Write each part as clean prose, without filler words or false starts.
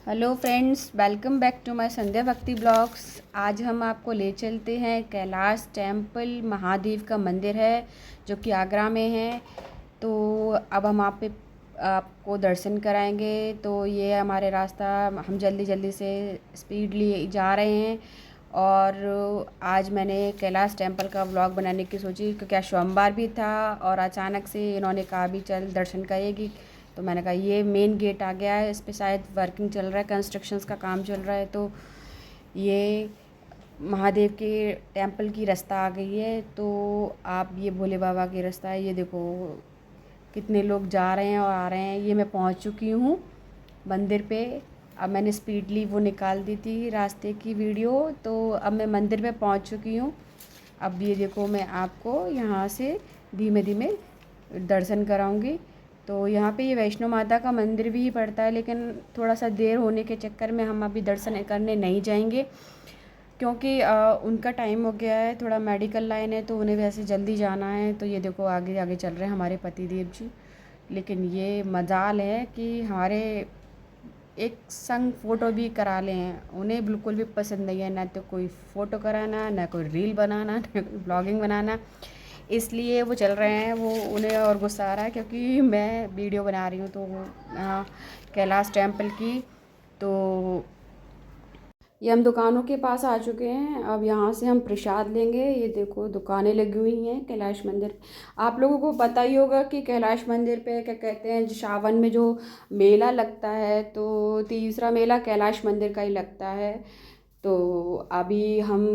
Hello friends, welcome back to my Sandhya Bhakti blogs. आज हम आपको ले चलते हैं कैलाश टेम्पल। महादेव का मंदिर है जो कि आगरा में है। तो अब हम आपको दर्शन कराएंगे। तो ये हमारे रास्ता, हम जल्दी जल्दी से स्पीडली जा रहे हैं। और आज मैंने कैलाश टेम्पल का व्लॉग बनाने की सोची क्योंकि आज सोमवार भी था और अचानक से इन्होंने कहा भी चल दर्शन करेगी। तो मैंने कहा ये मेन गेट आ गया है, इस पे शायद वर्किंग चल रहा है, कंस्ट्रक्शंस का काम चल रहा है। तो ये महादेव के टेम्पल की रास्ता आ गई है। तो आप ये भोले बाबा की रास्ता है, ये देखो कितने लोग जा रहे हैं और आ रहे हैं। ये मैं पहुंच चुकी हूँ मंदिर पे। अब मैंने स्पीडली वो निकाल दी थी रास्ते की वीडियो, तो अब मैं मंदिर पे पहुंच चुकी हूँ। अब ये देखो मैं आपको यहाँ से धीमे धीमे दर्शन कराऊंगी। तो यहाँ पे ये वैष्णो माता का मंदिर भी पड़ता है, लेकिन थोड़ा सा देर होने के चक्कर में हम अभी दर्शन करने नहीं जाएंगे क्योंकि उनका टाइम हो गया है। थोड़ा मेडिकल लाइन है तो उन्हें वैसे जल्दी जाना है। तो ये देखो आगे आगे चल रहे हैं हमारे पतिदेव जी। लेकिन ये मजाल है कि हमारे एक संग फ़ोटो भी करा लें हैं, उन्हें बिल्कुल भी पसंद नहीं है ना तो कोई फ़ोटो कराना, ना कोई रील बनाना, ना कोई ब्लॉगिंग बनाना। इसलिए वो चल रहे हैं, वो उन्हें और गुस्सा आ रहा है क्योंकि मैं वीडियो बना रही हूँ। तो कैलाश टेम्पल की। तो ये हम दुकानों के पास आ चुके हैं। अब यहाँ से हम प्रसाद लेंगे। ये देखो दुकानें लगी हुई हैं कैलाश मंदिर। आप लोगों को पता ही होगा कि कैलाश मंदिर पे क्या कहते हैं, जो सावन में जो मेला लगता है, तो तीसरा मेला कैलाश मंदिर का ही लगता है। तो अभी हम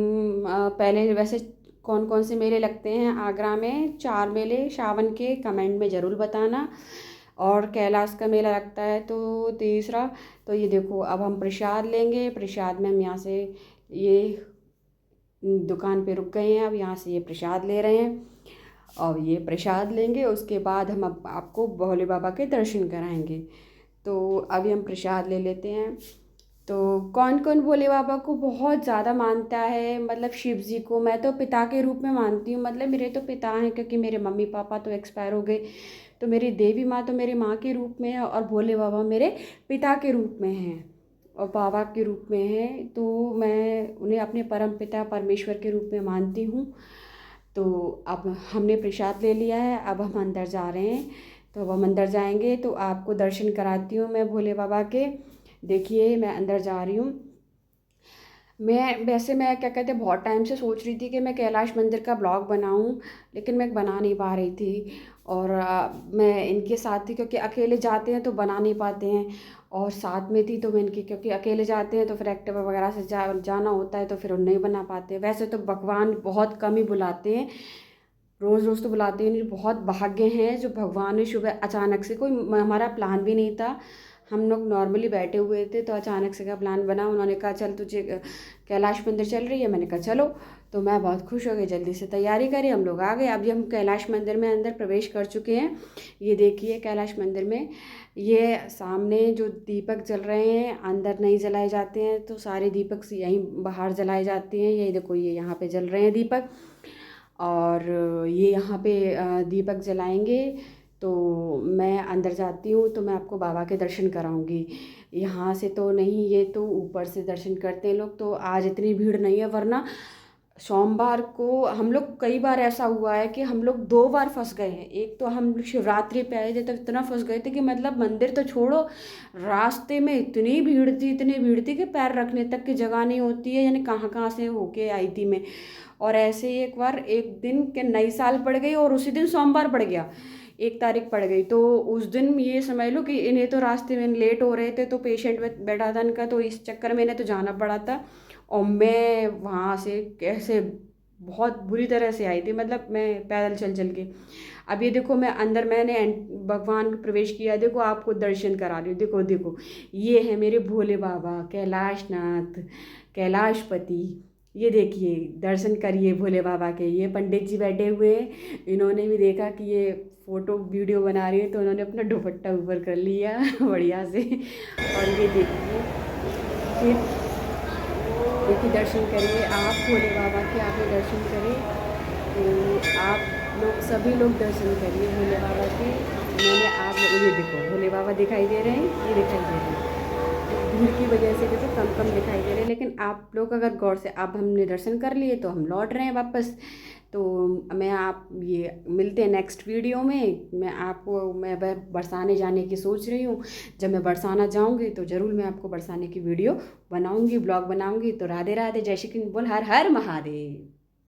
पहले वैसे कौन कौन से मेले लगते हैं आगरा में, 4 मेले सावन के, कमेंट में ज़रूर बताना। और कैलाश का मेला लगता है तो तीसरा। तो ये देखो अब हम प्रसाद लेंगे। प्रसाद में हम यहाँ से ये दुकान पे रुक गए हैं, अब यहाँ से ये प्रसाद ले रहे हैं और ये प्रसाद लेंगे। उसके बाद हम अब आपको भोले बाबा के दर्शन कराएंगे। तो अभी हम प्रसाद ले लेते हैं। तो कौन कौन भोले बाबा को बहुत ज़्यादा मानता है, मतलब शिव जी को मैं तो पिता के रूप में मानती हूँ। मतलब मेरे तो पिता हैं क्योंकि मेरे मम्मी पापा तो एक्सपायर हो गए। तो मेरी देवी माँ तो मेरे माँ के रूप में है और भोले बाबा मेरे पिता के रूप में हैं और बाबा के रूप में हैं। तो मैं उन्हें अपने परम पिता परमेश्वर के रूप में मानती हूँ। तो अब हमने प्रसाद ले लिया है, अब हम अंदर जा रहे हैं। तो अब हम अंदर जाएंगे तो आपको दर्शन कराती हूँ मैं भोले बाबा के। देखिए मैं अंदर जा रही हूँ। मैं क्या कहते हैं, बहुत टाइम से सोच रही थी कि मैं कैलाश मंदिर का ब्लॉग बनाऊं, लेकिन मैं बना नहीं पा रही थी। और मैं इनके साथ थी क्योंकि अकेले जाते हैं तो बना नहीं पाते हैं। और साथ में थी तो मैं इनकी, क्योंकि अकेले जाते हैं तो फिर एक्टिवा वगैरह से जाना होता है तो फिर नहीं बना पाते। वैसे तो भगवान बहुत कम ही बुलाते हैं, रोज़ रोज़ तो बुलाते ही नहीं। बहुत भाग्य हैं जो भगवान ने सुबह अचानक से, कोई हमारा प्लान भी नहीं था, हम लोग नॉर्मली बैठे हुए थे तो अचानक से का प्लान बना। उन्होंने कहा चल तुझे कैलाश मंदिर चल रही है, मैंने कहा चलो। तो मैं बहुत खुश हो गई, जल्दी से तैयारी करी, हम लोग आ गए। अभी हम कैलाश मंदिर में अंदर प्रवेश कर चुके हैं। ये देखिए कैलाश मंदिर में ये सामने जो दीपक जल रहे हैं, अंदर नहीं जलाए जाते हैं, तो सारे दीपक यहीं बाहर जलाए जाते हैं। ये देखो ये यहाँ पे जल रहे हैं दीपक, और ये यहाँ पे दीपक जलाएंगे। तो मैं अंदर जाती हूँ तो मैं आपको बाबा के दर्शन कराऊंगी। यहाँ से तो नहीं, ये तो ऊपर से दर्शन करते हैं लोग। तो आज इतनी भीड़ नहीं है, वरना सोमवार को हम लोग, कई बार ऐसा हुआ है कि हम लोग 2 बार फंस गए हैं। एक तो हम शिवरात्रि पे आए थे तो इतना फंस गए थे कि मतलब मंदिर तो छोड़ो, रास्ते में इतनी भीड़ थी, इतनी भीड़ थी कि पैर रखने तक की जगह नहीं होती है। यानी कहाँ कहाँ से होके आई थी मैं। और ऐसे ही एक बार एक दिन के नई साल पड़ गई और उसी दिन सोमवार पड़ गया, 1 तारीख पड़ गई। तो उस दिन ये समझ लो कि इन्हें तो रास्ते में लेट हो रहे थे, तो पेशेंट बैठा था इनका, तो इस चक्कर में इन्हें तो जाना पड़ा था। और मैं वहाँ से कैसे बहुत बुरी तरह से आई थी, मतलब मैं पैदल चल चल के। अब ये देखो मैं अंदर, मैंने भगवान को प्रवेश किया। देखो आपको दर्शन करा रही हूँ। देखो देखो ये है मेरे भोले बाबा कैलाशनाथ, कैलाशपति। ये देखिए दर्शन करिए भोले बाबा के। ये पंडित जी बैठे हुए हैं, इन्होंने भी देखा कि ये फ़ोटो वीडियो बना रही है तो उन्होंने अपना दुपट्टा ऊपर कर लिया बढ़िया से। और ये देखिए फिर देखिए दर्शन करिए आप भोले बाबा के, आपने दर्शन करें तो आप लोग सभी लोग दर्शन करिए भोले बाबा के। मैंने आप ये देखो भोले बाबा दिखाई दे रहे हैं, ये दिखाई दे रहे हैं, भीड़ की वजह से देखो कम कम दिखाई दे रहे हैं, लेकिन आप लोग अगर गौर से, अब हमने दर्शन कर लिए तो हम लौट रहे हैं वापस। तो मैं आप ये मिलते हैं नेक्स्ट वीडियो में। मैं बरसाने जाने की सोच रही हूँ। जब मैं बरसाना जाऊँगी तो ज़रूर मैं आपको बरसाने की वीडियो बनाऊँगी, ब्लॉग बनाऊँगी। तो राधे राधे, जय श्री कृष्ण बोल, हर हर महादेव।